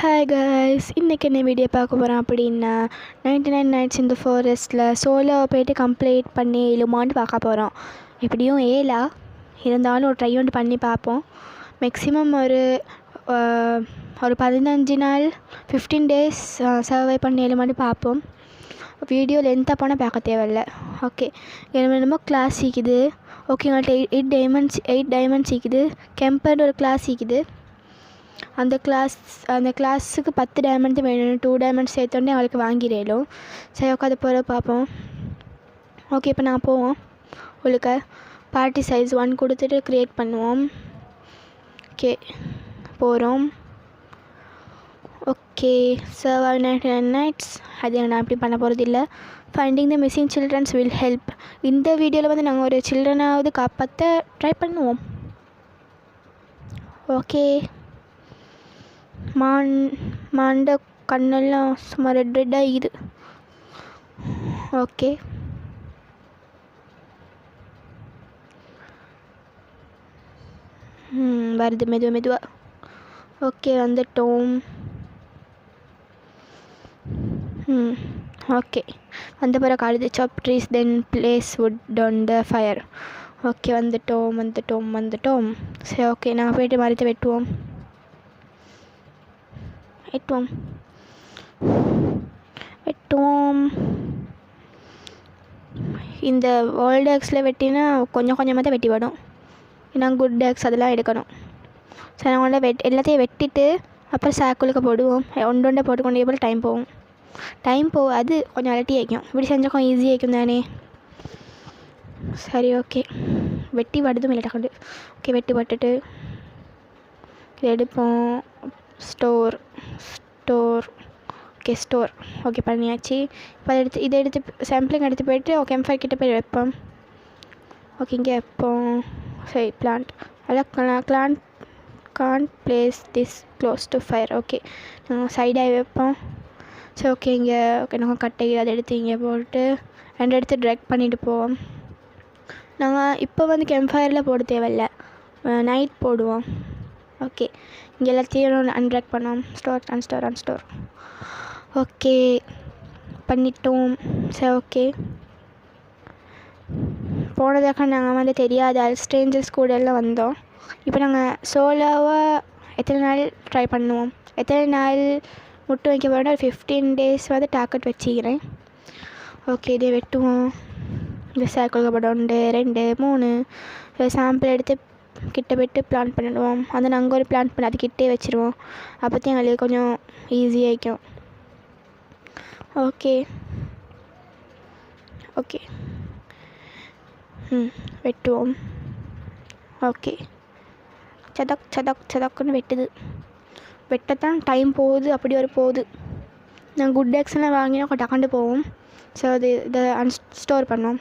Hi guys, இன்றைக்கி என்ன video பார்க்க போகிறோம் அப்படின்னா 99 நைட்ஸ் இந்த ஃபாரஸ்ட்டில் சோலோவை போய்ட்டு கம்ப்ளீட் பண்ணி இழுமான்னு பார்க்க போகிறோம். எப்படியும் ஏலா இருந்தாலும் ஒரு ட்ரை ஒன்று பண்ணி பார்ப்போம். மேக்ஸிமம் ஒரு 15 நாள் 15 டேஸ் சர்வை பண்ணி இழுமான்னு பார்ப்போம். வீடியோ லென்த்தாக போனால் பார்க்க தேவையில்லை. ஓகே, என்னமோ கிளாஸ் சீக்குது. ஓகே, எங்கள்கிட்ட 8 டைமண்ட்ஸ் சீக்குது. கெம்பர்னு ஒரு கிளாஸ் சீக்குது. அந்த கிளாஸுக்கு 10 டைமண்ட் வேணும். 2 டைமண்ட் சேர்த்தோடனே அவளுக்கு வாங்கிடலும். சரி, உட்காந்து போகிற பார்ப்போம். ஓகே, இப்போ நான் போவோம். உங்களுக்கு பார்ட்டி சைஸ் 1 கொடுத்துட்டு க்ரியேட் பண்ணுவோம். ஓகே, போகிறோம். Okay, server 99 nights. அது நான் அப்படி பண்ண போகிறது இல்லை. Finding the missing childrens will help. இந்த வீடியோவில் வந்து நாங்கள் ஒரு சில்ட்ரனாவது காப்பாற்ற ட்ரை பண்ணுவோம். ஓகே, மாண்ட கண்ணெல்லாம் சும்மா ரெட்டாக இது. ஓகே, வருது மெதுவாக. ஓகே, வந்துட்டோம். ஓகே, வந்த பிறகு காடுது. சாப் trees then place would on the fire. Okay, வந்துட்டோம். சரி, ஓகே, நாங்கள் போய்ட்டு மரத்தை வெட்டுவோம். இந்த ஓல்டு எக்ஸில் வெட்டினா கொஞ்சமாக தான் வெட்டி விடும். ஏன்னா குட் எக்ஸ் அதெல்லாம் எடுக்கணும். சரி, நாங்கள் எல்லாத்தையும் வெட்டிட்டு அப்புறம் சாக்குளுக்கு போடுவோம். ஒன்று போட்டு கொண்டே போல் டைம் போகும். அது கொஞ்சம் அலட்டி ஆகிக்கும். இப்படி செஞ்சால் கொஞ்சம் ஈஸி ஆகிக்கும் தானே. சரி, ஓகே, வெட்டி வடுதும் இல்லை டக்குண்டு. ஓகே, வெட்டி பட்டுட்டு இதை எடுப்போம். ஸ்டோர். Okay, store. ஓகே, பண்ணியாச்சு. இப்போ இதை எடுத்து சாம்பிளிங் எடுத்து போய்ட்டு கேம்ப்ஃபயர் கிட்டே போய் வைப்போம். ஓகே, இங்கே வைப்போம். சரி, பிளான்ட். அதான் can't place this close to fire. Okay, நாங்கள் சைடாக வைப்போம். சரி, ஓகே, இங்கே நாங்கள் கட்டை அதை எடுத்து இங்கே போட்டு 2 எடுத்து ட்ராக் பண்ணிவிட்டு போவோம். நாங்கள் இப்போ வந்து கேம்ப்ஃபயரில் போட தேவையில்லை, நைட் போடுவோம். ஓகே, இங்கே எல்லாத்தையும் அன்ட்ராக் பண்ணோம். அன்ஸ்டோர். ஓகே, பண்ணிட்டோம். சரி, ஓகே, போனதாக நாங்கள் வந்து தெரியாத ஸ்ட்ரேஞ்சர்ஸ் கூட எல்லாம் வந்தோம். இப்போ நாங்கள் சோலோவாக எத்தனை நாள் ட்ரை பண்ணுவோம். எத்தனை நாள் முட்டு வைக்க போனால் ஒரு 15 டேஸ் வந்து டார்கெட் வச்சுக்கிறேன். ஓகே, இதை வெட்டுவோம். இந்த சைக்கிள் படம் 1 2 3 சாம்பிள் எடுத்து கிட்ட போய்ட்டு பிளான் பண்ணிடுவோம். அதை நாங்கள் ஒரு பிளான் பண்ணி அது கிட்டே வச்சுருவோம். அப்போத்தையும் எங்களுக்கு கொஞ்சம் ஈஸியாகிக்கும். ஓகே, வெட்டுவோம். ஓகே, சதக்குன்னு வெட்டத்தான் டைம் போகுது. அப்படி ஒரு போகுது. நான் குட் எக்ஸ்லாம் வாங்கினா டக்காண்டு போவோம். ஸோ இதை அன்ஸ்டோர் பண்ணோம்.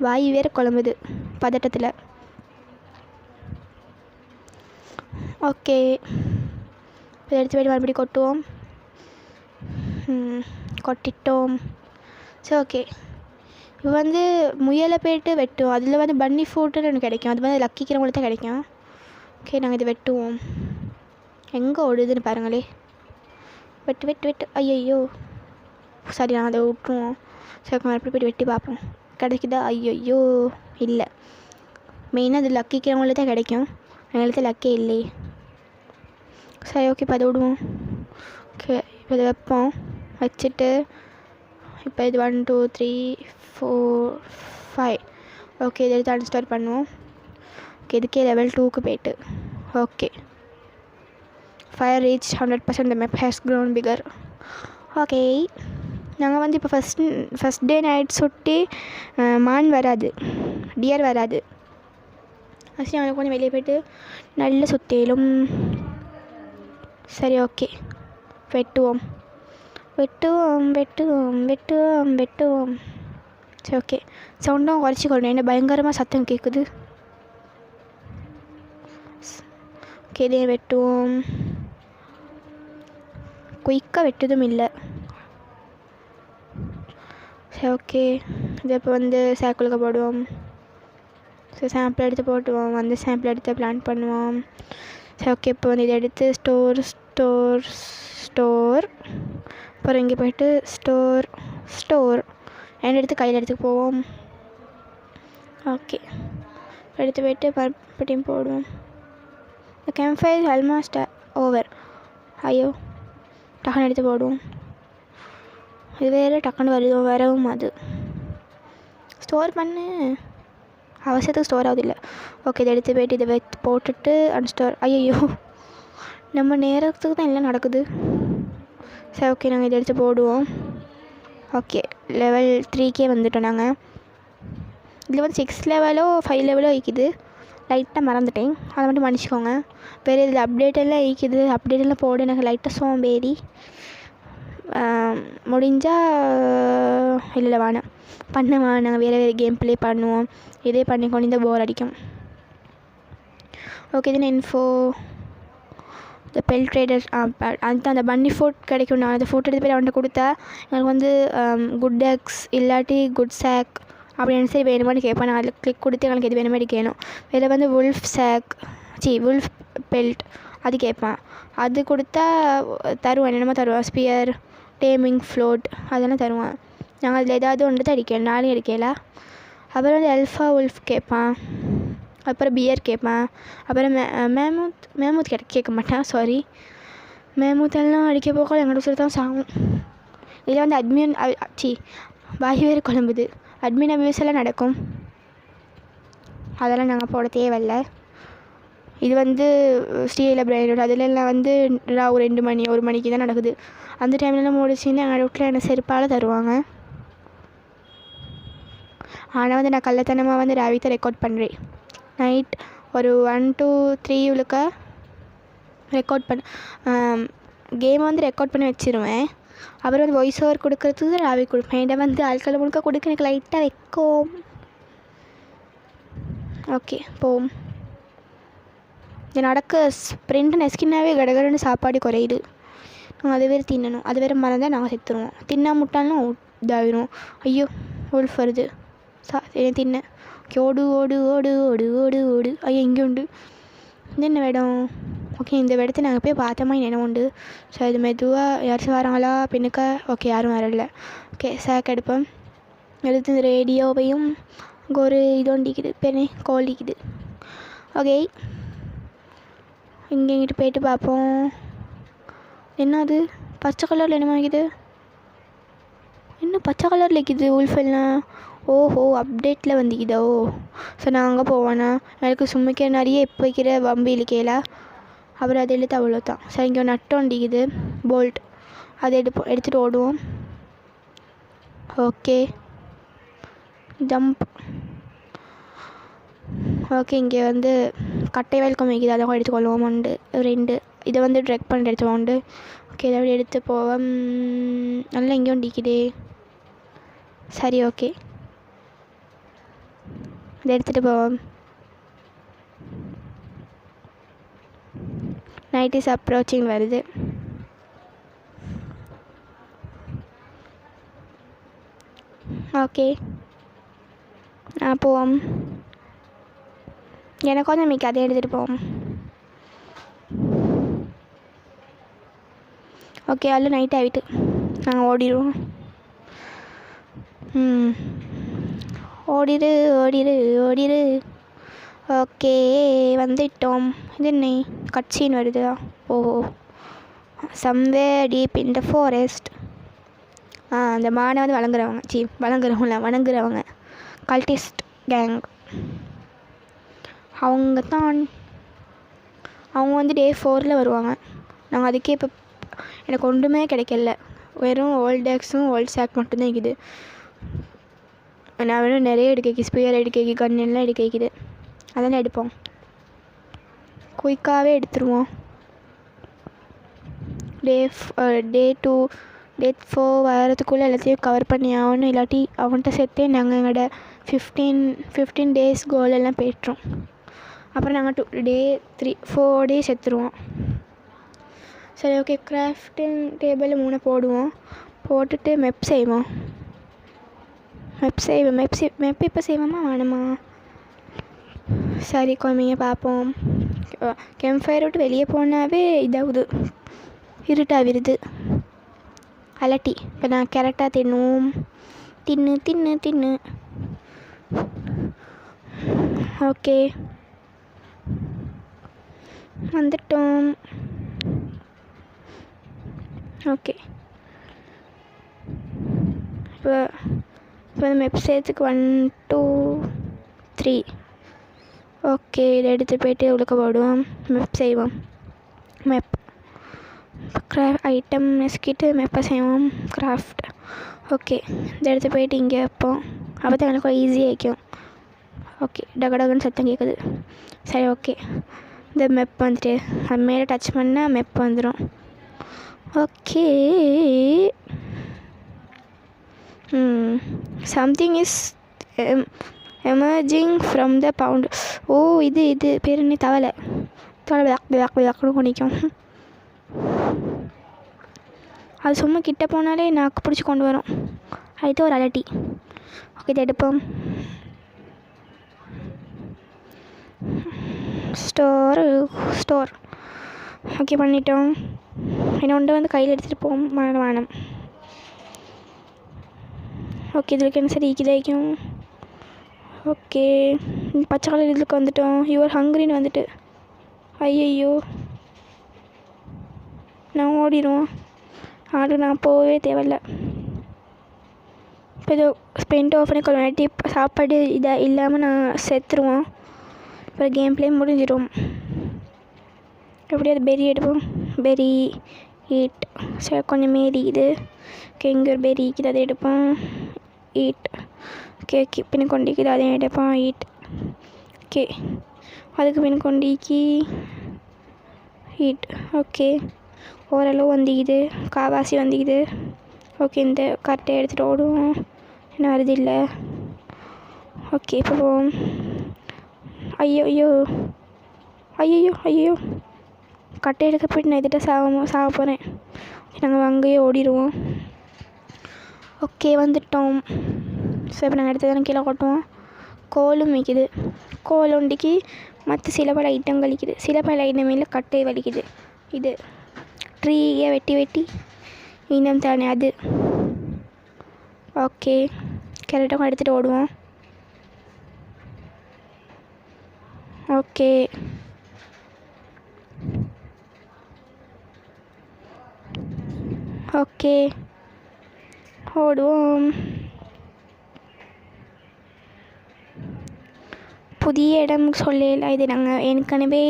வாய் வேறு குழம்புது பதட்டத்தில். ஓகே, இதை எடுத்து போய்ட்டு மறுபடியும் கொட்டிட்டோம். சரி, ஓகே, இப்போ வந்து முயலை போய்ட்டு வெட்டுவோம். அதில் வந்து பன்னி ஃபுட்டுன்னு ஒன்று கிடைக்கும். அது வந்து லக்கிக்கிறவங்களுக்கு தான் கிடைக்கும். ஓகே, நாங்கள் இதை வெட்டுவோம். எங்கே ஓடுதுன்னு பாருங்களே. வெட்டு. ஐயோ, சரி, நான் அதை விட்டுருவோம். சரி, மறுபடியும் போய்ட்டு வெட்டி பார்ப்போம். கிடைக்குதா? ஐயோ, இல்லை. மெயினாக அது லக்கிக்கிறவங்களுக்கு தான் கிடைக்கும். எங்களுக்கு தான் லக்கே இல்லையே. சரி, ஓகே, இப்போ அதை விடுவோம். ஓகே, இப்போ இதை வைப்போம். வச்சுட்டு இப்போ இது 1 2 3 4 5. ஓகே, இதை எடுத்து அன்ஸ்டால் பண்ணுவோம். ஓகே, இதுக்கே level 2க்கு போய்ட்டு. Okay, fire reach 100%. the map has grown bigger. Okay, நாங்கள் வந்து இப்போ ஃபஸ்ட் டே நைட் சுட்டி மான் வராது, டியர் வராது. ஃபஸ்ட்டு நாங்கள் கொஞ்சம் வெளியே போய்ட்டு நல்ல சுற்றிலும். சரி, ஓகே, வெட்டுவோம். சரி, ஓகே, சவுண்டும் குறைச்சிக்கொள்ளணும். என்ன பயங்கரமாக சத்தம் கேட்குது. ஓகே, இதையும் வெட்டுவோம். குயிக்காக வெட்டதும் இல்லை. சரி, ஓகே, இதை இப்போ வந்து சைக்கிளுக்கு போடுவோம். ஸோ சாம்பிள் எடுத்து போட்டுவோம். அந்த சாம்பிள் எடுத்து பிளான் பண்ணுவோம். சரி, ஓகே, இப்போ வந்து இதை எடுத்து ஸ்டோர், அப்புறம் இங்கே போய்ட்டு ஸ்டோர் என்ன எடுத்து கையில் எடுத்து போவோம். ஓகே, எடுத்து போய்ட்டு மறுபடியும் போடுவோம். இந்த கேம்ப் ஃபயர் ஆல்மோஸ்ட் ஓவர். ஐயோ, டக்குன்னு எடுத்து போடுவோம். இது வேறு டக்குன்னு வரவும் அது ஸ்டோர் பண்ணு, அவசரத்துக்கு ஸ்டோர் ஆகுது இல்லை. ஓகே, இதை எடுத்து போய்ட்டு இதை போட்டுட்டு அன்ஸ்டோர். ஐயோ, நம்ம நேரத்துக்கு தான் எல்லாம் நடக்குது. சரி, ஓகே, நாங்கள் இதை எடுத்து போடுவோம். ஓகே, லெவல் 3 வந்துட்டோம் நாங்கள். இதில் வந்து 6 லெவலோ 5 லெவலோ இருக்குது, லைட்டாக மறந்துட்டேன், அதை மட்டும் மன்னிச்சிக்கோங்க. வேறு இதில் அப்டேட்டெல்லாம் இருக்குது, அப்டேட்டெல்லாம் போடு. எனக்கு லைட்டாக சோம்பேறி. முடிஞ்சால் இல்லை வேணாம் பண்ணுவேன். நாங்கள் வேறு கேம் ப்ளே பண்ணுவோம். இதே பண்ணிக்கொண்டு இந்த போர் அடிக்கும். ஓகே, இதுன்னு இன்ஃபோ இந்த பெல் ட்ரேடர் அந்த பன்னி ஃபுட் கிடைக்கும். நான் அந்த ஃபுட் எடுத்து போய் அவன்கிட்ட கொடுத்தா எங்களுக்கு வந்து குட் எக்ஸ் இல்லாட்டி குட் சேக் அப்படின்னு சரி வேணுமான்னு கேட்பேன். நான் அதில் கிளிக் கொடுத்து எங்களுக்கு எது வேணுமாடி கேட்கணும். வேறு வந்து வுல்ஃப் பெல்ட் அது கேட்பேன். அது கொடுத்தா தருவேன், என்னென்னமோ தருவேன். ஸ்பியர், டேமிங் ஃப்ளோட் அதெல்லாம் தருவேன். நாங்கள் அதில் ஏதாவது ஒன்று தான் அடிக்கணும், நாளையும் அடிக்கல. அப்புறம் வந்து எல்ஃபா வுல்ஃப் கேட்பேன், அப்புறம் பியர் கேட்பேன், அப்புறம் மேமூத் கேட்க மாட்டேன், சாரி. மேமூத்தெல்லாம் அடிக்க போக எங்களோட சொல்லி தான் சாகும். இதில் வந்து அட்மின் வாய் வேறு குழம்புது. அட்மின் அபியூஸ் எல்லாம் நடக்கும், அதெல்லாம் நாங்கள் போட தேவையில்லை. இது வந்து ஸ்ரீல பிரைனோட அதிலெல்லாம் வந்து 2 மணி 1 மணிக்கு தான் நடக்குது. அந்த டைம்லலாம் முடிச்சுன்னு எங்கள் வீட்டில் எனக்கு செருப்பால் தருவாங்க. ஆனால் வந்து நான் கள்ளத்தனமாக வந்து ராவித்தை ரெக்கார்ட் பண்ணுறேன். நைட் ஒரு 1 to 3 இவளுக்கு ரெக்கார்ட் கேமை வந்து ரெக்கார்ட் பண்ணி வச்சுருவேன். அப்புறம் வந்து வாய்ஸ் ஓவர் கொடுக்குறதுக்கு ராவி கொடுப்பேன். இதை வந்து ஆட்களை முழுக்க கொடுக்க எனக்கு லைட்டாக வைக்கும். ஓகே, போவோம். இது நடக்க ஸ்ப்ரிண்ட் நெஸ்கின்னாவே கடகடன்னு சாப்பாடு குறையுது. நாங்கள் அது வேறு தின்னணும், அது வேறு மறந்தால் நாங்கள் செத்துருவோம். தின்னா முட்டாலும் இதாகிடும். ஐயோ, உல்ஃப் வருது. தின்ன. ஓகே, ஓடு ஓடு ஓடு ஓடு ஓடு ஓடு. ஐயோ, இங்கே உண்டு. இது என்ன வேடம்? ஓகே, இந்த இடத்த நாங்கள் போய் பார்த்தோமா என்ன உண்டு. ஸோ இது மெதுவாக யாராச்சும் வராங்களா பின்னுக்க? ஓகே, யாரும் வரல. ஓகே, சேக் எடுப்போம். எடுத்து இந்த ரேடியோவையும் இங்கே ஒரு இது ஒண்டிக்குது, பெண்ணே கோழிக்குது. ஓகே, இங்கே இங்கிட்டு போய்ட்டு பார்ப்போம். என்ன அது பச்சை கலரில் என்ன வாங்கிது? இன்னும் பச்சை கலரில் இருக்குது உல்ஃபெல்லாம். ஓஹோ, அப்டேட்டில் வந்துக்குதோ. ஸோ நான் அங்கே போவேண்ணா, எனக்கு சும்மிக்க நிறைய இப்போ வைக்கிற வம்பு இழுக்கையில. அப்புறம் அதை இழுத்து அவ்வளோ தான். சரி, இங்கே நட்டு வண்டிக்குது போல்ட், அதை எடுத்துகிட்டு ஓடுவோம். Okay, jump. ஓகே, இங்கே வந்து கட்டை வெல்கம் வைக்குது, அதை எடுத்துக்கொள்வோம். 2 இதை வந்து ட்ரெக் பண்ணி எடுத்துவோம் உண்டு. ஓகே, இதை அப்படி எடுத்து போவோம். நல்லா இங்கே ஒண்டிக்குதே. சரி, ஓகே, இதை எடுத்துகிட்டு போவோம். நைட் இஸ் அப்ரோச்சிங் வருது. ஓகே, போவோம். எனக்கு வந்து மிக்க அதை எடுத்துகிட்டு போவோம். ஓகே, அதில் நைட் ஆகிட்டு நாங்கள் ஓடிடுவோம். ஓடிடு ஓடிடு ஓடிடு. ஓகே, வந்துட்டோம். இது என்ன கட்சின்னு வருதா? ஓஹோ, somewhere deep in the forest. அந்த மானை வந்து வணங்குறவங்க கல்டிஸ்ட் கேங். அவங்க வந்து டே 4 வருவாங்க. நாங்கள் அதுக்கே இப்போ எனக்கு ஒன்றுமே கிடைக்கல, வெறும் ஓல்ட் டேக்ஸும் ஓல்ட் சேக் மட்டும்தான் இருக்குது. நான் வேணும் நிறைய எடுக்க ஸ்பியர் எடுக்க கன் எல்லாம் எடுக்க வைக்குது. அதெல்லாம் எடுப்போம், குயிக்காகவே எடுத்துருவோம். டே 2 டே 4 வரதுக்குள்ளே எல்லாத்தையும் கவர் பண்ணி ஆகணும். இல்லாட்டி அவன்கிட்ட சேர்த்தே நாங்கள் எங்களோட 15 டேஸ் கோலெல்லாம் போய்ட்டுரும். அப்புறம் நாங்கள் டே 4 டேஸ் எடுத்துருவோம். சரி, ஓகே, கிராஃப்டிங் டேபிளில் 3 போடுவோம். போட்டுட்டு மெப் செய்வோம். மெப் இப்போ செய்வோமா வேணுமா? சரி, கொஞ்சம் பார்ப்போம். கேம்ப் ஃபயர் விட்டு வெளியே போனாவே இதாகுது, இருட்டாவிடுது. அலட்டி இப்போ நான் கரெக்டாக தின்னும். தின்னு தின்னு தின்னு. ஓகே வந்துட்டோம். ஓகே இப்போ இப்போ வெப்சைட்ஸுக்கு 1 2 3. ஓகே இதை எடுத்து போய்ட்டு உழுக்க போடுவோம். மேப் செய்வோம். மேப் கிராஃப்ட் ஐட்டம் நெஸ்கிட்டு மேப்பை செய்வோம். கிராஃப்ட். ஓகே இதை எடுத்து போய்ட்டு இங்கே வைப்போம். அப்போ தான் எனக்கு ஈஸியாக வைக்கும். ஓகே டகடகன்னு சத்தம் கேட்குது. சரி ஓகே இந்த மேப் வந்துட்டு அது மேலே டச் பண்ணால் மேப் வந்துடும். Okay something is emerging from the pond. ஓ இது பேர் என்ன? தவளை விளக்குன்னு கொண்டிக்கும். அது சும்மா கிட்ட போனாலே நாக்கு பிடிச்சி கொண்டு வரும். அதுதான் ஒரு அலட்டி. ஓகே இதை எடுப்போம். ஸ்டோர் ஓகே பண்ணிட்டோம். இன்னொன்று வந்து கையில் எடுத்துகிட்டு போவோம். வேணும். ஓகே இதுக்கு என்ன சரி இதாகும். ஓகே பச்சை கலர் இதுக்கு வந்துட்டோம். யுவர் ஹங்கிரின்னு வந்துட்டு ஐயோ நான் ஓடிடுவோம். நான் போகவே தேவையில்ல. இப்போ ஏதோ ஸ்பெண்ட் ஆஃப் பண்ணி கொள்ளாட்டி சாப்பாடு இதாக இல்லாமல் நான் செத்துருவோம். இப்போ கேம் பிளே முடிஞ்சிடும். எப்படியாவது பெரி எடுப்போம். பெரி ஈட். சரி கொஞ்சம் மாரி இது இங்கே ஒரு பெரி இருக்குது அதை எடுப்போம். ஈட். ஓகே பின்ன கொண்டிக்குது அதையும் எடுப்போம். ஈட். ஓகே அதுக்கு பின்ன கொண்டிக்கு ஈட். ஓகே ஓரளவு வந்திக்குது. காவாசி வந்திக்குது. ஓகே இந்த கரெக்டாக எடுத்துகிட்டு ஓடுவோம். என்ன வருது இல்லை. ஓகே இப்போ போவோம். ஐயோ கட்டை எடுக்க போய்ட்டு நான் இதுகிட்ட சாக போகிறேன். நாங்கள் அங்கேயே ஓடிடுவோம். ஓகே வந்துட்டோம். ஸோ இப்போ நாங்கள் எடுத்து கீழே கொட்டுவோம். கோலும் வைக்குது. கோல் ஒண்டிக்கு மற்ற சில பல ஐட்டம் கழிக்குது. சில பல ஐட்டமில் கட்டை வலிக்குது. இது ட்ரீயை வெட்டி இன்னும் தானே அது. ஓகே கரெக்டாக எடுத்துகிட்டு ஓடுவோம். ஓகே ஓகே ஓடுவோம். புதிய இடம் சொல்லல. இது நாங்கள் ஏற்கனவே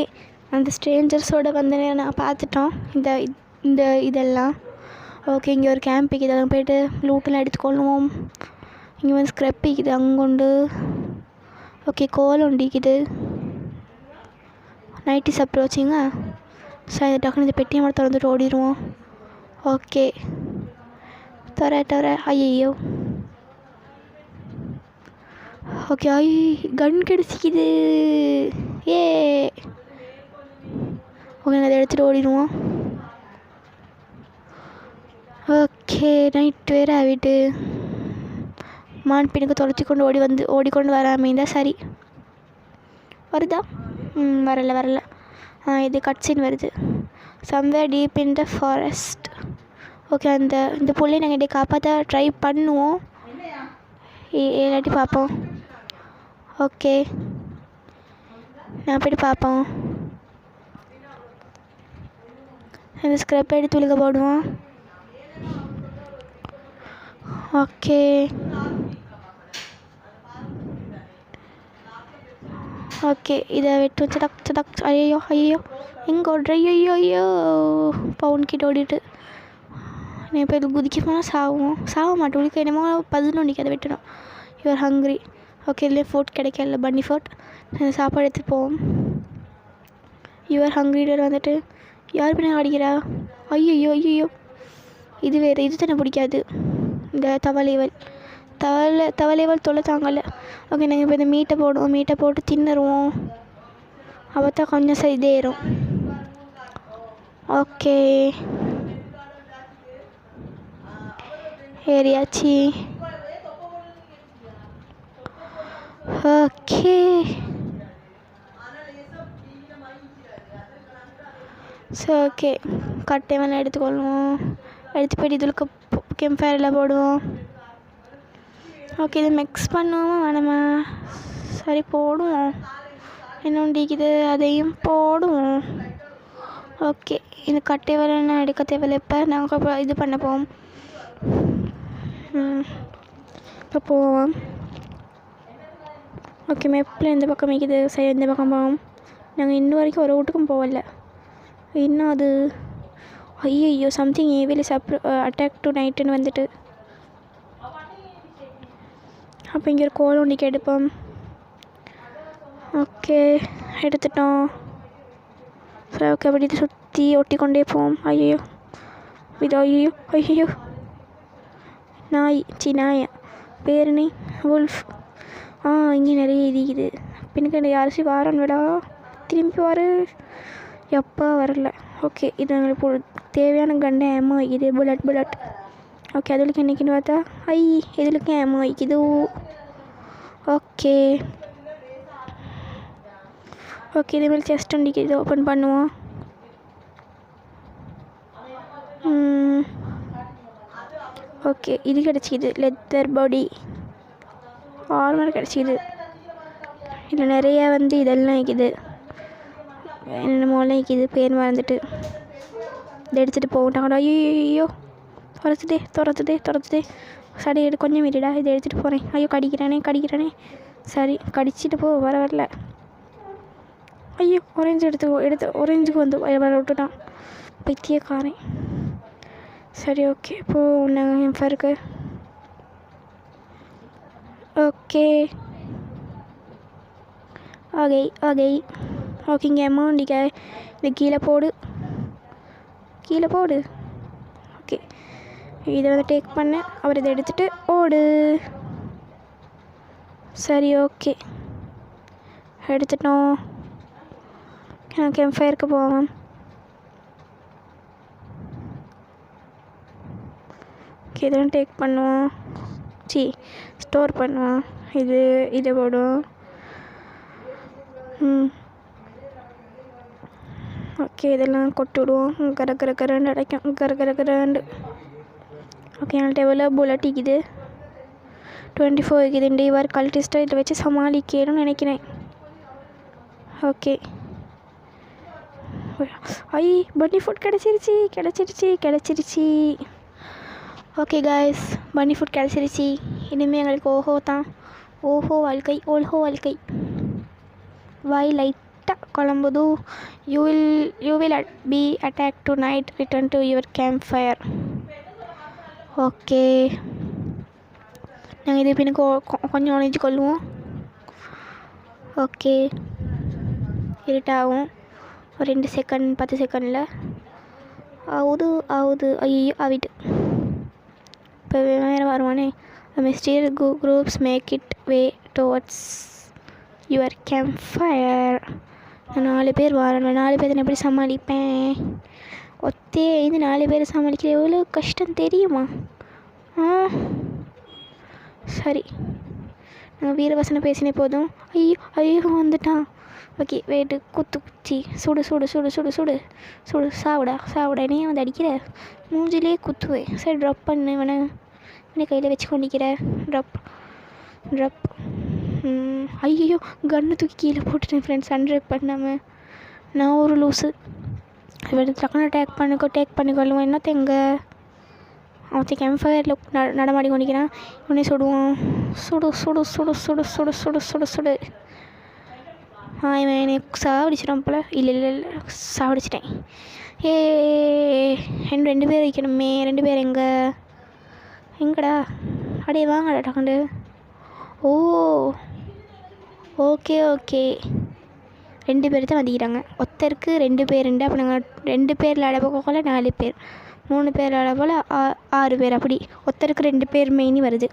அந்த ஸ்ட்ரேஞ்சர்ஸோடு வந்து நான் பார்த்துட்டோம் இந்த இதெல்லாம். ஓகே இங்கே ஒரு கேம்ப் இருக்குது. அதை போய்ட்டு லூட்டெல்லாம் எடுத்துக்கொள்ளுவோம். இங்கே வந்து ஸ்க்ரப் இருக்குது அங்கொண்டு. ஓகே கோல் ஒண்டிக்குது. Night is approaching. சரி டக்குனு இந்த பெட்டியை மட்டும் திறந்துட்டு ஓடிடுவோம். ஓகே தர ஐயோ. ஓகே கன் கிடச்சிக்குது. ஏ ஓகே அதை எடுத்துகிட்டு ஓடிடுவோம். ஓகே நைட் வேறு ஆகிட்டு மான் பின்னுக்கு தொலைச்சி கொண்டு ஓடிக்கொண்டு வராமல் இருந்தால் சரி. வருதா? வரல. இது கட்சின்னு வருது. Somewhere deep in the forest. Okay இந்த புள்ளையை நாங்கள் இதை காப்பாற்ற ட்ரை பண்ணுவோம். இல்லாட்டி பார்ப்போம். ஓகே நான் போய்ட்டு பார்ப்போம். இந்த ஸ்க்ரப் எடுத்து உழுக போடுவோம். ஓகே ஓகே இதை வெட்டு சடக். ஐயோ எங்கே ஓடுற? ஐயோ பவுன் கிட்ட ஓடிட்டு நான் இப்போ இது குதிக்க போனால் சாக மாட்டேன். உனக்கு என்னமோ 11 அதை வெட்டணும். Your hungry. ஓகே இதுலேயே ஃபோர்ட் கிடைக்கல. பன்னி ஃபோர்ட். சாப்பாடு எடுத்துகிட்டு போவோம். யுவர் ஹங்க்ரியில் வந்துட்டு யார் பின்னாடி அடிக்கிறா? ஐயோ இது வேறு. இது தானே பிடிக்காது. இந்த தவளைவல் தொலை தாங்கலை. ஓகே நாங்கள் இப்போ இந்த மீட்டை போடுவோம். மீட்டை போட்டு தின்னுருவோம். அப்போ தான் கொஞ்சம் சரி இதேறும். ஓகே ஏரியாச்சி. ஓகே ஸோ ஓகே கட்டை வேணால் எடுத்துக்கொள்வோம். எடுத்து போய்ட்டு இதுக்கு கேம்ப் ஃபயரில் போடுவோம். ஓகே, இது மிக்ஸ் பண்ணுவோமா வேணாமா? சரி போடுவோம். என்ன உண்டிக்குது அதையும் போடுவோம். ஓகே, இந்த கட்டை வேலை எடுக்க தேவையில்லை. இப்போ நாங்கள் இப்போ இது பண்ண போவோம். இப்போ போவோம். ஓகே, மேப்பில் எந்த பக்கம் வைக்குது? சரி, எந்த பக்கம் போவோம்? நாங்கள் இன்னும் வரைக்கும் ஒரு வீட்டுக்கும் போகல. இன்னும் அது ஐயோ சம்திங் ஏவிலி அட்டாக் டு நைட்டுன்னு வந்துட்டு. அப்போ இங்கே ஒரு கோல் ஒன்றிக்கு எடுப்போம். ஓகே, எடுத்துட்டோம். சரி, ஓகே, அப்படி இது சுற்றி ஒட்டி கொண்டே போவோம். ஐயோ இது ஐயோ நாய் பேர் நீ வுல்ஃப். இங்கே நிறைய இருக்குது. பின்னுக்கு யாராச்சும் வாரம் விடா திரும்பி வர எப்போ வரல. ஓகே, இது எங்களுக்கு தேவையான கண்டை ஏமா வைக்குது. புல்லட். ஓகே, அதுக்கு என்னைக்குன்னு பார்த்தா இதுக்கு ஏமா வைக்குது. ஓகே, இதேமாதிரி செஸ்ட் ஒண்டிக்கு இது ஓப்பன் பண்ணுவோம். ஓகே, இது கிடச்சிது. லெதர் பாடி ஆர்மர் கிடச்சிது. இதில் நிறைய இதெல்லாம் இருக்குது. என்னமோலாம் இருக்குது, பேர் மறந்துட்டு. இதை எடுத்துகிட்டு போகட்டாங்கடா. ஐயோ துரத்துதே. சரி, கொஞ்சம் மீறிடா, இதை எடுத்துகிட்டு போகிறேன். ஐயோ கடிக்கிறானே. சரி, கடிச்சிட்டு போ. வரல. ஐயோ எடுத்து ஒரேஞ்சுக்கு வந்து விட்டுட்டான் பைத்தியக்காரன். சரி, ஓகே, இப்போ நாங்கள் என் ஃபருக்கு. ஓகே, இங்கே அமௌண்டிக்க இது கீழே போடு. ஓகே, இதை டேக் பண்ண. அவர் இதை எடுத்துகிட்டு ஓடு. சரி, ஓகே, எடுத்துட்டோம். நான் கேம்ப் ஃபயருக்கு போவேன். ஓகே, இதெல்லாம் டேக் பண்ணுவோம். ஸ்டோர் பண்ணுவோம். இதை போடுவோம். ஓகே, இதெல்லாம் கொட்டு விடுவோம். கரண்டு அடைக்கும். கரண்டு. ஓகே, என்கிட்ட எவ்வளோ புல்லட் இருக்குது? 24 இருக்குது. இந்த இவர் கல்டிஸ்ட்டாக இதில் வச்சு சமாளிக்கணும்னு நினைக்கிறேன். ஓகே, பன்னி ஃபுட் கிடச்சிருச்சு. ஓகே காய்ஸ், பன்னி ஃபுட் கிடச்சிருச்சு. இனிமேல் எங்களுக்கு ஓஹோ வாழ்க்கை. வாய் லைட்டாக குழம்புது. You will be attack tonight. Return to your campfire. Okay, நாங்கள் இது பின்னுக்கு கொஞ்சம் ஒழிஞ்சு கொள்ளுவோம். ஓகே, இருட்டாகும் ஒரு 2 செகண்ட் 10 செகண்டில். ஆகுது. ஐயோ ஆவிட்டு. இப்போ வேறு வருவானே. Mysterious groups make it way towards your campfire. நான் 4 பேர் வரணும். 4 பேர் எப்படி சமாளிப்பேன்? இது 4 பேர் சமாளிக்க எவ்வளோ கஷ்டம் தெரியுமா? சரி, நாங்கள் வீரவசனம் பேசினே போதும். ஐயோ வந்துட்டான். ஓகே, வெயிட்டு குச்சி சுடு. சாவுடா நீ வந்து அடிக்கிற. மூஞ்சிலே குத்துவேன். சரி, ட்ராப் பண்ணு. இவனை கையில் வச்சு கொண்டிக்கிற. ட்ராப். ஐயோ கன்று தூக்கி கீழே போட்டுட்டேன் ஃப்ரெண்ட்ஸ். அன்ட்ராப் பண்ணாமல். நான் ஒரு லூஸு. இவன் டக்குன்னு டேக் பண்ணிக்கொள்ளுவோம். என்னத்தெங்க அவன் கேம்ப் ஃபயரில் நடமாடி கொண்டிக்கிறான். இவனே சுடுவோம். சுடு. இவன் என்னை சாவடிச்சிடும் போல். இல்லை சாவடிச்சிட்டேன். இன்னும் 2 பேர் வைக்கணுமே. 2 பேர் எங்கடா? அடே வாங்கடா டக்குண்டு. ஓகே 2 பேர் தான் வந்துக்கிறாங்க. ஒருத்தருக்கு 2 பேருண்டு. அப்போ நாங்கள் 2 பேர் விளையாட போல 4 பேர், 3 பேர் விளையாட போல் 6 பேர். அப்படி ஒருத்தருக்கு 2 பேர் மெயினி வருது.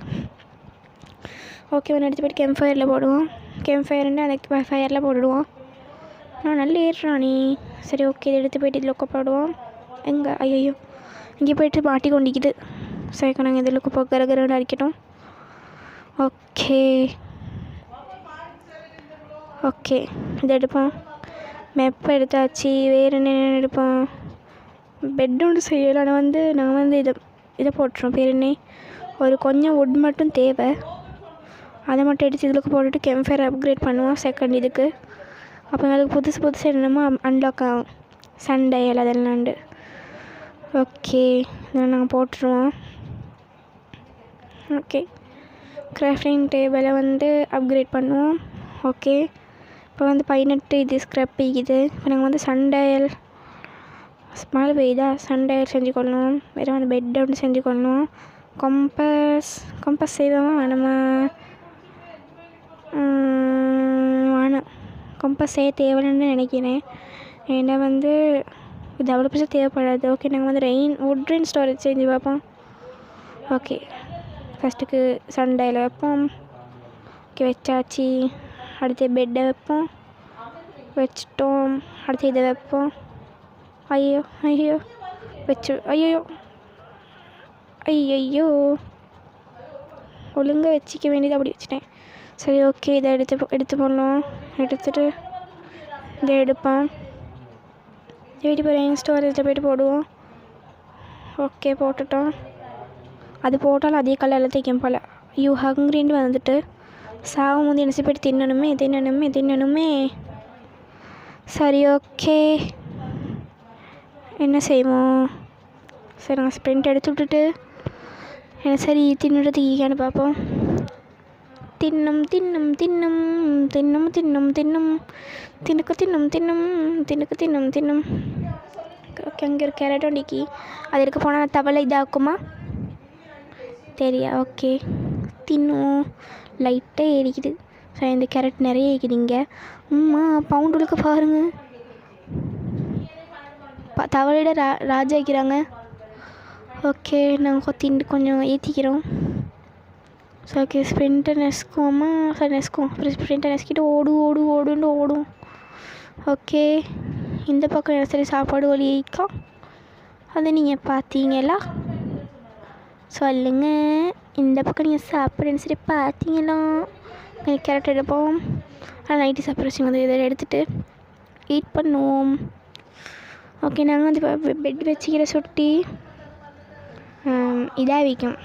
ஓகே, ஒன்று எடுத்து போய்ட்டு கேம்ப் ஃபயரில் போடுவோம். கேம்ப் ஃபயர்னு அந்த ஃபயரில் போட்டுடுவோம். நல்ல ஏறுறானே. சரி, ஓகே, இதை எடுத்து போய்ட்டு இதில் போடுவோம். ஐயோ இங்கே போய்ட்டு மாட்டி கொண்டிக்குது. சரி, நாங்கள் இதில் கரகரன்னு அடிக்கட்டும். ஓகே, இதை எடுப்போம். மெப்பை எடுத்தாச்சு. வேறு என்ன எடுப்போம்? பெட் ஒன்று செய்யலாம். நான் வந்து இதை போட்டுறோம். பேர் என்ன, ஒரு கொஞ்சம் வுட் மட்டும் தேவை. அதை மட்டும் எடுத்து இதுக்கு போட்டுட்டு கேம்ஃபயர் அப்கிரேட் பண்ணுவோம் செகண்ட் இதுக்கு. அப்போ அதுக்கு புதுசு என்னமோ அன்லாக் ஆகும். சண்டையில் அதெல்லாண்டு. ஓகே, இதில் நாங்கள் போட்டுருவோம். ஓகே, கிராஃப்டிங் டேபிளை வந்து அப்கிரேட் பண்ணுவோம். ஓகே, இப்போ வந்து 18 இது ஸ்க்ரப் இது. இப்போ நாங்கள் வந்து சண்டையல் மழை பெய்யுதா, சண்டையல் செஞ்சு கொள்ளணும். வேறு வந்து பெட் ஒன்று செஞ்சு கொள்ளணும். கம்பஸ் செய்வோமா வேணுமா? வேணாம், கம்பஸ் செய்ய தேவைன்னு நினைக்கிறேன். ஏன்னா வந்து இது அவ்வளோ பெருசாக தேவைப்படாது. ஓகே, நாங்கள் வந்து வுட் ரெயின் ஸ்டோரேஜ் செஞ்சு பார்ப்போம். ஓகே, ஃபஸ்ட்டுக்கு சண்டையில் வைப்போம். ஓகே, வச்சாச்சு. அடுத்து பெட்டை வைப்போம். வச்சிட்டோம். அடுத்து இதை வைப்போம். ஐயோ ஐயோ ஒழுங்காக வச்சிக்க வேண்டியது அப்படி வச்சுட்டேன். சரி, ஓகே, இதை எடுத்து போடணும். எடுத்துகிட்டு இதை எடுப்போம். வீட்டு போய் ஸ்டோரேஜில் போய்ட்டு போடுவோம். ஓகே, போட்டுட்டோம். அது போட்டாலும் அதே கலரில் தைக்கும் போல். ஐயோ, ஹங்க்ரின்னு வந்துட்டு சாகும் போது என்ன போய்ட்டு தின்னணுமே. சரி, ஓகே, என்ன செய்வோம்? சரி, நாங்கள் ஸ்ப்ரிண்ட் எடுத்து விட்டுட்டு என்ன சரி தின்னுட்டு ஈக்கான்னு பார்ப்போம். தின்னும் ஓகே, அங்கே ஒரு கேரட் ஒண்டிக்கி அது இருக்க போனால் தவளை இதாக்குமா தெரியா? ஓகே, தின்னும். லைட்டாக எரிக்குது. ஸோ இந்த கேரட் நிறைய எரிக்குதுங்க. பவுண்டுகளுக்கு பாருங்கள், தவளையோட ராஜா வைக்கிறாங்க. ஓகே, நாங்கள் திண்டு கொஞ்சம் ஏற்றிக்கிறோம். So okay, ஸ்ப்ரிண்ட்டை நெசுக்குவோமா? சரி, நெசுக்குவோம். அப்புறம் ஸ்ப்ரிண்ட்டை நெசுக்கிட்டு ஓடும். ஓகே, இந்த பக்கம் என்ன சரி சாப்பாடு ஒலிக்கா, அதை நீங்கள் பார்த்தீங்களா? சொல்லுங்கள், இந்த பக்கம் நீங்கள் சாப்பிட்றேன்னு சரி பார்த்தீங்களா? கேரட் எடுப்போம். ஆனால் நைட்டு சாப்பிட்ற வச்சுங்க வந்து இதை எடுத்துகிட்டு ஈட் பண்ணுவோம். ஓகே, நாங்கள் வந்து இப்போ பெட் வச்சுக்கிற சுட்டி இதாக வைக்கும்,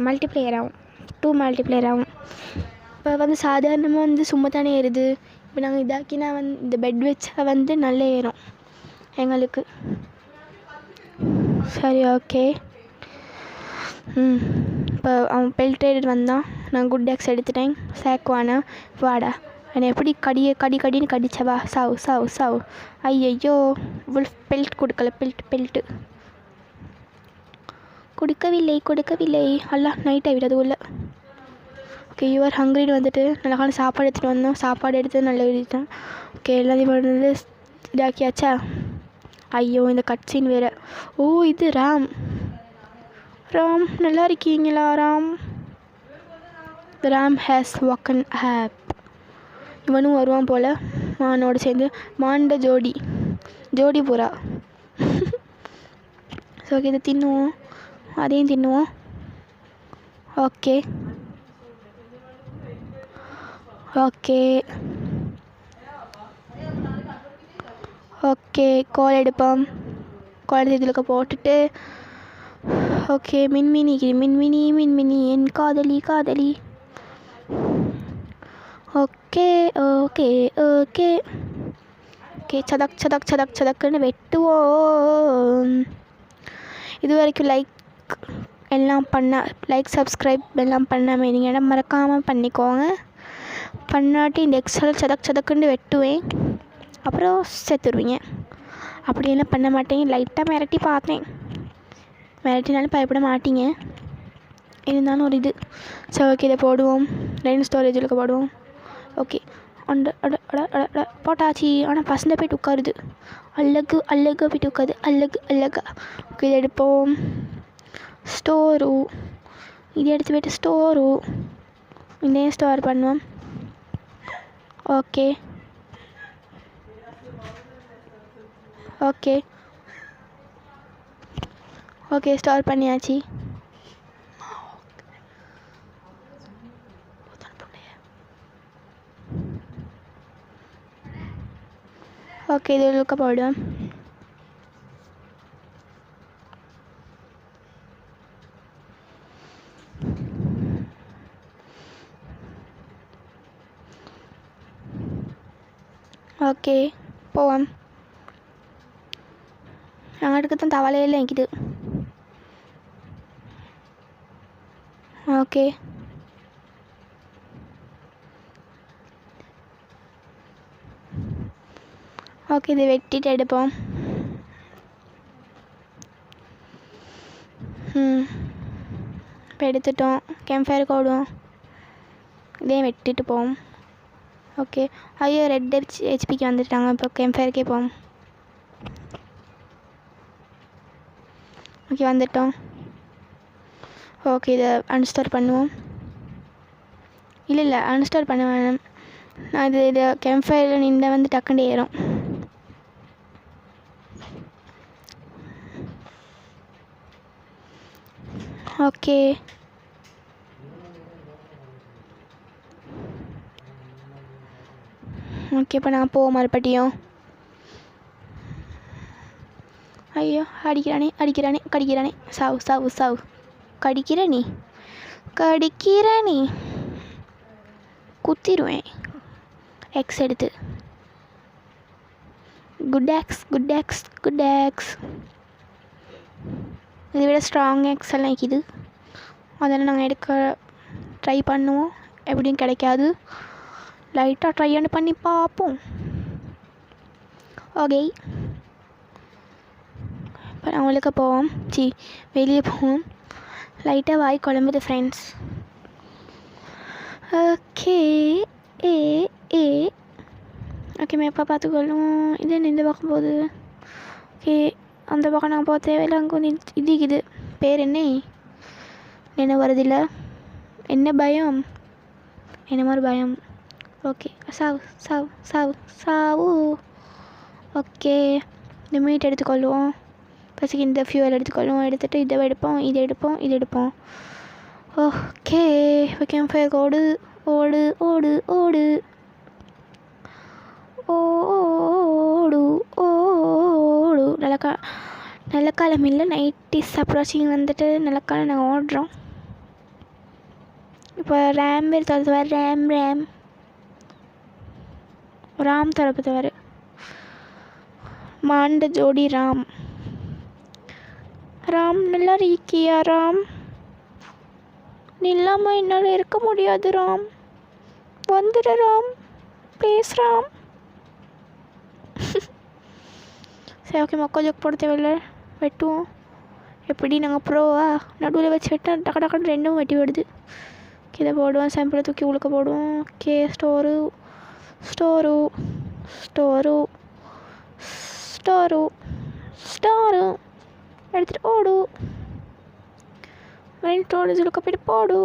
மல்டிப்ளேயர் ஆகும். 2 மல்டிப்ளேயர் ஆகும். இப்போ வந்து சாதாரணமாக வந்து சும்மா தானே ஏறுது. இப்போ நாங்கள் இதாக்கினா வந்து இந்த பெட் வச்சா வந்து நல்லா ஏறும் எங்களுக்கு. சரி, ஓகே. இப்போ அவன் பெல்ட்ரேட் வந்தான். நான் குட் டேக்ஸ் எடுத்துட்டேன். சேக்குவானா வாடா, என்னை எப்படி கடின்னு கடிச்சவா? சாவு. ஐயோ, வுல்ஃப் பெல்ட் கொடுக்கல. பெல்ட்டு கொடுக்கவில்லை. அல்லா நைட் ஆகிவிடாது உள்ள. ஓகே, யூஆர் ஹங்க்ரின்னு வந்துட்டு நல்லா சாப்பாடு எடுத்துகிட்டு வந்தோம். சாப்பாடு எடுத்து நல்லா எழுதிட்டேன். ஓகே, எல்லாத்தையும் வந்து இதாக்கியாச்சா? ஐயோ, இந்த கட்சின்னு வேறு. ஓ, இது ராம் நல்லா இருக்கீங்களா? ராம் ஹேஸ் வாக்கன் ஹேப். இவனும் வருவான் போல் மானோடு சேர்ந்து. மாண்ட ஜோடி புறா. ஸோ ஓகே, இதை தின்னுவோம். அதையும் தின்னுவோம். ஓகே, கோல் எடுப்போம். கோல் இதில் போட்டுட்டு ஓகே, மின்மினி என் காதலி. ஓகே, சதக்குன்னு வெட்டுவோம். இது வரைக்கும் லைக் சப்ஸ்கிரைப் எல்லாம் பண்ணாமல் நீங்கள் இடம் மறக்காமல் பண்ணிக்கோங்க. பண்ணாட்டி இந்த எக்ஸல் சதக்குன்னு வெட்டுவேன். அப்புறம் செத்துருவீங்க. அப்படியெல்லாம் பண்ண மாட்டேன். லைட்டாக மிரட்டி பார்த்தேன். மிரட்டினாலும் பயப்பட மாட்டீங்க. இருந்தாலும் ஒரு இது. சரி, ஓகே, இதை போடுவோம். ரெயின் ஸ்டோரேஜில் போடுவோம். ஓகே, போட்டாச்சு. ஆனால் பசங்க போய்ட்டு உட்காருது. அழகாக போய்ட்டு உட்காது. அழகா. ஓகே, இதை எடுப்போம். ஸ்டோரு இதை எடுத்து போய்ட்டு இதையும் ஸ்டோர் பண்ணுவோம். ஓகே, ஸ்டோர் பண்ணியாச்சு. ஓகே, இது போடுவோம். ஓகே போவோம். அங்கிட்டு தான் தவளையெல்லாம் நிற்கிது. ஓகே ஓகே இதை வெட்டிட்டு எடுப்போம். இப்போ எடுத்துட்டோம். கேம்ப் ஃபயருக்கு ஓடுவோம். இதையும் வெட்டிட்டு போவோம். ஓகே ஐயோ ரெட் ஹெச்பிக்கு வந்துட்டாங்க. இப்போ கேம்ப் ஃபயருக்கே போவோம். ஓகே வந்துட்டோம். ஓகே இதை அன்ஸ்டால் பண்ணுவோம். இல்லை அன்ஸ்டால் பண்ண வேணாம். நான் இதை கேம்ப் ஃபயரில் நின்று வந்து டக்குன்னு ஏறும். ஓகே ஓகே இப்போ நான் போவோம் மறுபடியும். ஐயோ கடிக்கிறானே சாவு கடிக்கிற நீ குத்திடுவேன் எக்ஸ் எடுத்து. குட் ஆக்ஸ் இதை விட ஸ்ட்ராங் எக்ஸ் எல்லாம் நிற்கிது. அதெல்லாம் நாங்கள் எடுக்க ட்ரை பண்ணுவோம். எப்படியும் கிடைக்காது. லைட்டாக ட்ரை பண்ணி பார்ப்போம். ஓகே இப்போ நான் உங்களுக்கு போவோம். வெளியே போவோம். லைட்டாக வாய் குழம்புது ஃப்ரெண்ட்ஸ். ஓகே ஓகே மேப்பா பார்த்துக்கொள்ளும். இது என்ன இந்த பக்கம் போகுது? ஓகே அந்த பக்கம் நாங்கள் போக தேவையில்லை. அங்கே கொஞ்சம் இதுக்குது பேர் என்ன வருதில்லை. என்ன பயம் என்ன மாதிரி பயம். ஓகே சாவு. ஓகே இந்த மீட் எடுத்துக்கொள்வோம். பசிக்கு இந்த ஃபியூவல் எடுத்துக்கொள்வோம். எடுத்துகிட்டு இதை எடுப்போம். ஓகே ஓகே ஃபயர் ஓடு நல்ல காலம் இல்லை. நைட் இஸ் அப்ரோச்சிங் வந்துட்டு நல்ல காலம் நாங்கள் ஓடுறோம். இப்போ ரேம் தவிர ராம் தரப்பு தவிர மாண்ட ஜோடி ராம் நல்லா இருக்கியா ராம்? இல்லாமல் என்னால் இருக்க முடியாது ராம். வந்துடு ராம் ப்ளீஸ் ராம். சரி ஓகே மக்கள் ஜோக் போட தேவையில்லை. வெட்டுவோம். எப்படி நாங்கள் ப்ரோவா? நடுவில் வச்சு வெட்டால் டக்குன்னு ரெண்டும் வெட்டி விடுது. இதை போடுவோம். சாம்பிளை தூக்கி உழுக்க போடுவோம். ஓகே ஸ்டோரு எடுத்துகிட்டு ஓடு. ஸ்டோரேஜ் உழுக்க போய்ட்டு போடு.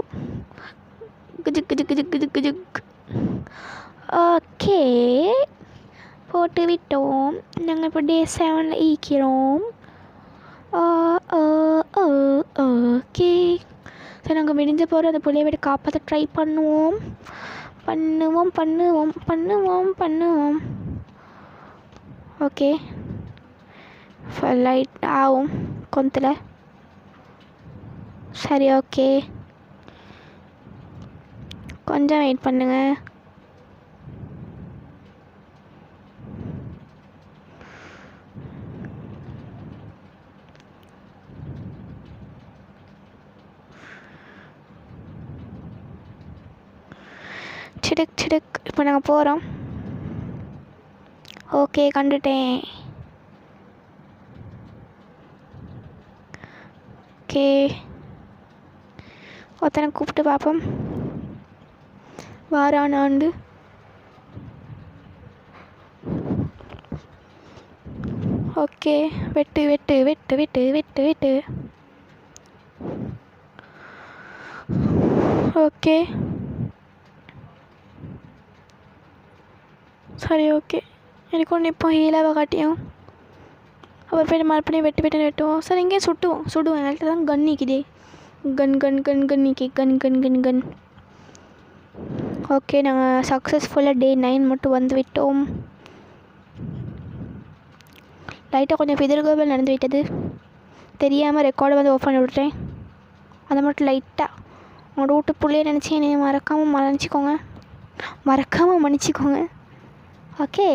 ஜிக். ஓகே போட்டு விட்டோம். நாங்கள் இப்போ டே 7 ஈக்கிறோம். ஓகே சரி நாங்கள் விடிஞ்ச போகிற அந்த புள்ளைய விட காப்பாற்ற ட்ரை பண்ணுவோம். ஓகே லைட் ஆகும் கொஞ்சத்தில். சரி ஓகே கொஞ்சம் வெயிட் பண்ணுங்க. சிடுக் இப்போ நாங்கள் போகிறோம். ஓகே கண்டுட்டேன். ஓகே ஒருத்தனை கூப்பிட்டு பார்ப்போம். வாரானாண்டு ஓகே வெட்டு. ஓகே சரி ஓகே எனக்கு ஒன்று இப்போ ஹீலாவை காட்டியும் அப்புறம் போய்ட்டு மறுபடியும் வெட்டுவோம். சார் இங்கேயே சுடுவோம். எங்கள்கிட்ட தான் கன் நிற்கிதே. கன். ஓகே நாங்கள் சக்ஸஸ்ஃபுல்லாக டே 9 மட்டும் வந்து விட்டோம். லைட்டாக கொஞ்சம் பிதர்கோபல் நடந்து விட்டது. தெரியாமல் ரெக்கார்டை வந்து ஓப்பன் பண்ணி விட்டுட்டேன். அதை மட்டும் லைட்டாக உங்களோட வீட்டு பிள்ளைய நினச்சி என்னை மறக்காமல் மன்னிச்சிக்கோங்க. ஓகே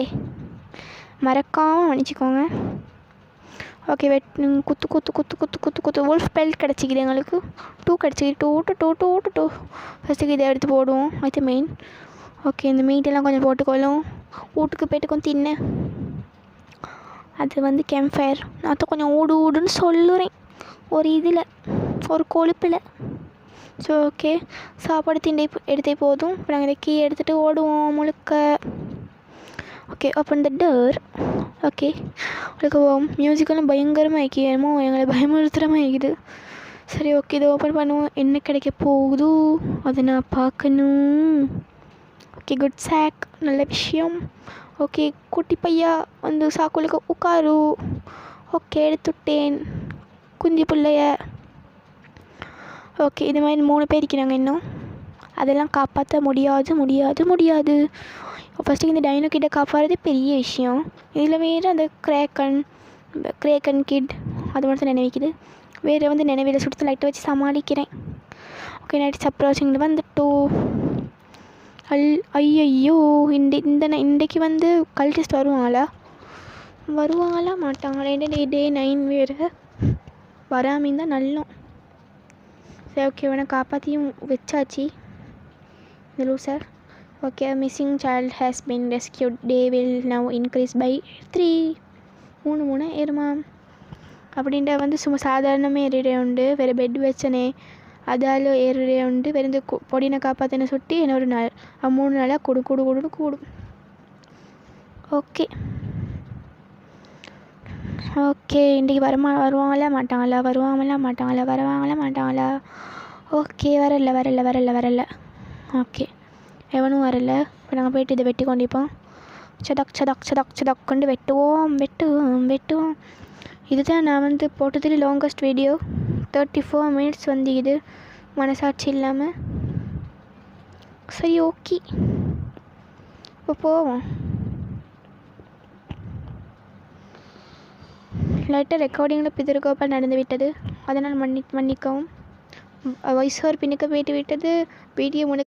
மறக்காமல் மன்னிச்சிக்கோங்க. ஓகே குத்து குத்து குத்து குத்து குத்து குத்து wolf பெல்ட் கிடச்சிக்கிது எங்களுக்கு. 2 கிடச்சிக்கிது. 2 ஃபஸ்ட்டுக்கு இதை எடுத்து போடுவோம். அது மெயின். ஓகே இந்த மீட்டெல்லாம் கொஞ்சம் போட்டுக்கொள்ளும். வீட்டுக்கு போய்ட்டு கொஞ்சம் தின்னு. அது வந்து கேம்ப் ஃபயர். நான் தான் கொஞ்சம் ஓடுன்னு சொல்லுறேன் ஒரு இதில், ஒரு கொழுப்பில். ஸோ ஓகே சாப்பாடு திண்டை எடுத்தே போதும். இப்போ நாங்கள் இதை கீ எடுத்துகிட்டு ஓடுவோம் முழுக்க. Okay open the door. Okay உங்களுக்கு மியூசிக்கெல்லாம் பயங்கரமாக ஆக்கிடுமோ, எங்களை பயமுறுத்துகிற இருக்குது. சரி ஓகே இதை ஓப்பன் பண்ணுவோம். என்ன கிடைக்க போகுதோ அதை நான் பார்க்கணும். ஓகே குட் சாக், நல்ல விஷயம். ஓகே குட்டி பையா வந்து சாக்குளுக்கு உட்காரு. ஓகே எடுத்துட்டேன் குஞ்சு பிள்ளைய. ஓகே இது மாதிரி 3 பேர் இருக்கிறாங்க இன்னும். அதெல்லாம் காப்பாற்ற முடியாது. ஃபஸ்ட்டு இந்த டைனோ கிட்ட காப்பாடுறது பெரிய விஷயம். இதில் வேறு அந்த கிரேக்கன் கிட் அது மட்டும் நினைவிக்குது. வேறு வந்து நினைவில் சுடுத்து லைட்டை வச்சு சமாளிக்கிறேன். ஓகே நைட் சப்ராசிங் வந்துட்டோ. ஐயோ இன்றைக்கு வந்து கல்டிஸ்ட் வருவாங்களா மாட்டாங்களா? டே 9 வேறு வராமல் தான் நல்லோம். சரி ஓகே வேணா காப்பாற்றியும் வச்சாச்சு இந்த loser. Okay missing child has been rescued. They will now increase by 3. 3 ஏறுமா அப்படின்ட்டு வந்து சும்மா சாதாரணமே ஏறிடே உண்டு. வேறு பெட் வச்சனே அதால் ஏறிடே உண்டு. வேறு இந்த பொடினை காப்பாற்றின சுட்டி இன்னொரு நாள் 3 நாளாக கூடும். ஓகே இன்றைக்கி வருவாங்களா மாட்டாங்களா? ஓகே வரல. ஓகே எவனும் வரல. இப்போ நாங்கள் போய்ட்டு இதை வெட்டி கொண்டிப்போம். சதக் கொண்டு வெட்டுவோம். இதுதான் நான் வந்து போட்டதில் லாங்கஸ்ட் வீடியோ. 34 மினிட்ஸ் வந்து இது மனசாட்சி இல்லாமல். சரி ஓகே இப்போ போவோம். லைட்டாக ரெக்கார்டிங்கில் பிதறுகோப்பால் நடந்து விட்டது, அதனால் மன்னிக்கவும். வாய்ஸ் ஓவர் பின்னுக்கு போயிட்டு விட்டது. வீடியோ முழுக்க